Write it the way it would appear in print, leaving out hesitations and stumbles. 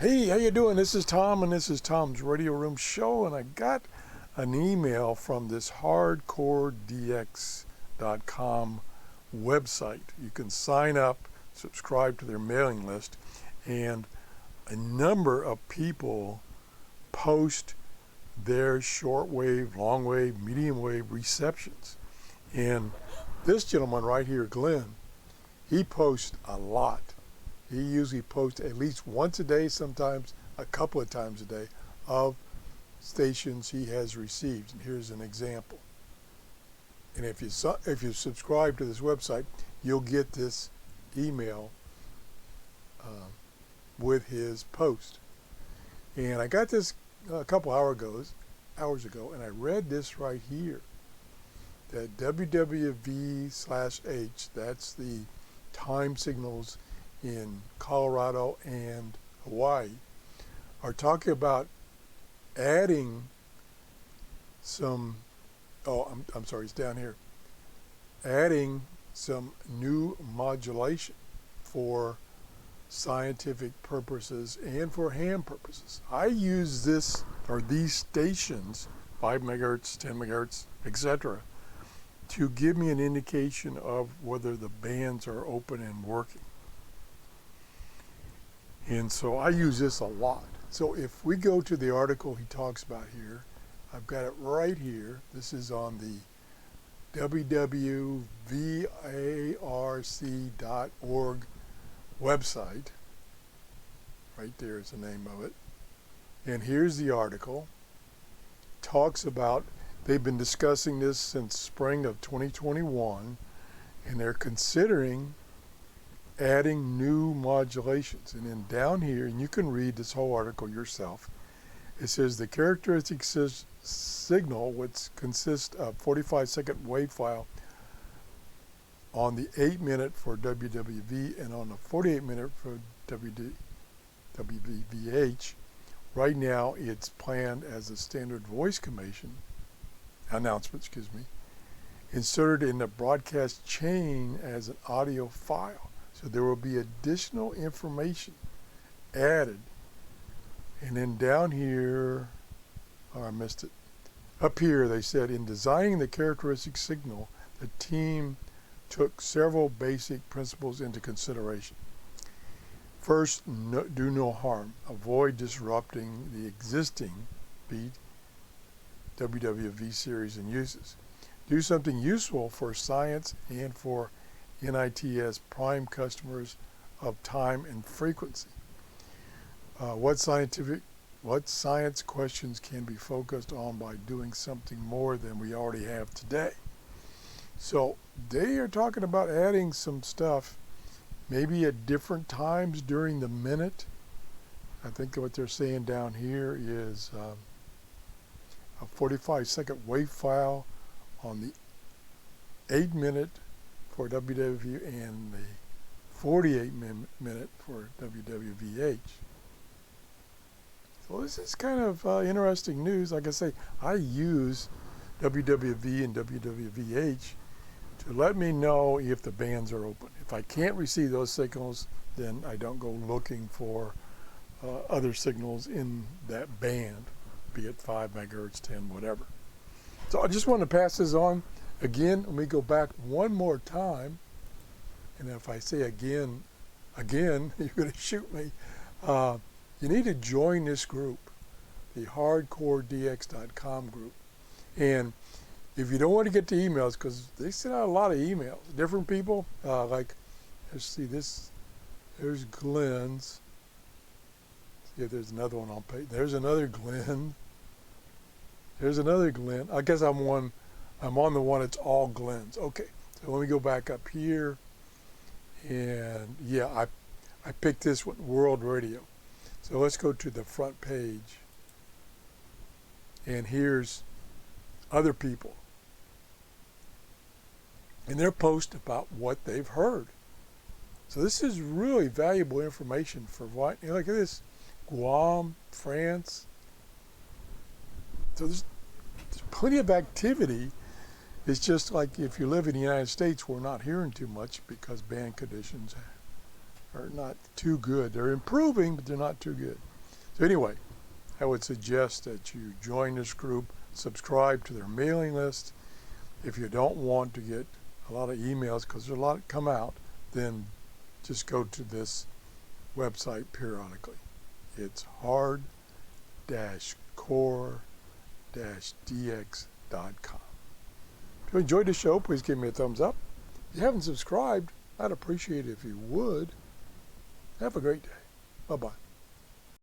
Hey, how you doing? This is Tom, and this is Tom's Radio Room Show, and I got an email from this hardcoredx.com website. You can sign up, subscribe to their mailing list, and a number of people post their shortwave, long wave, medium wave receptions. And this gentleman right here, Glenn, he posts a lot. He usually posts at least once a day, sometimes a couple of times a day, of stations he has received. And here's an example. And if you subscribe to this website, you'll get this email with his post. And I got this a couple hours ago, and I read this right here, that WWV/H, that's the time signals in Colorado and Hawaii, are talking about adding some, I'm sorry, it's down here, adding some new modulation for scientific purposes and for ham purposes. I use this, or these stations, 5 megahertz, 10 megahertz, etc., to give me an indication of whether the bands are open and working. And so I use this a lot. So if we go to the article he talks about here, I've got it right here. This is on the WWVARC.org website. Right there is the name of it. And here's the article. Talks about, they've been discussing this since spring of 2021, and they're considering adding new modulations. And then down here, and you can read this whole article yourself, it says the characteristic signal, which consists of 45-second wave file on the 8-minute for WWV and on the 48-minute for WWVH. Right now, it's planned as a standard voice announcement, inserted in the broadcast chain as an audio file. So there will be additional information added. And then down here, oh, I missed it. Up here, they said, in designing the characteristic signal, the team took several basic principles into consideration. First, do no harm. Avoid disrupting the existing WWV series and uses. Do something useful for science and for NITS prime customers of time and frequency. What science questions can be focused on by doing something more than we already have today? So they are talking about adding some stuff, maybe at different times during the minute. I think what they're saying down here is a 45-second wave file on the 8-minute for WWV and the 48-minute for WWVH. So this is kind of interesting news. Like I say, I use WWV and WWVH to let me know if the bands are open. If I can't receive those signals, then I don't go looking for other signals in that band, be it 5 megahertz, 10, whatever. So I just want to pass this on. Again, let me go back one more time, and if I say again, you're going to shoot me. You need to join this group, the hardcoredx.com group. And if you don't want to get the emails, because they send out a lot of emails, different people, like, let's see, there's Glenn's. See if there's another one on page. There's another Glenn. There's another Glenn. I guess I'm on the one that's all Glenn's. Okay, so let me go back up here. And yeah, I picked this one, World Radio. So let's go to the front page. And here's other people. And their post about what they've heard. So this is really valuable information for what, you know, look at this, Guam, France. So there's plenty of activity. It's just like if you live in the United States, we're not hearing too much because band conditions are not too good. They're improving, but they're not too good. So anyway, I would suggest that you join this group, subscribe to their mailing list. If you don't want to get a lot of emails, because there's a lot that come out, then just go to this website periodically. It's hard-core-dx.com. If you enjoyed the show, please give me a thumbs up. If you haven't subscribed, I'd appreciate it if you would. Have a great day. Bye-bye.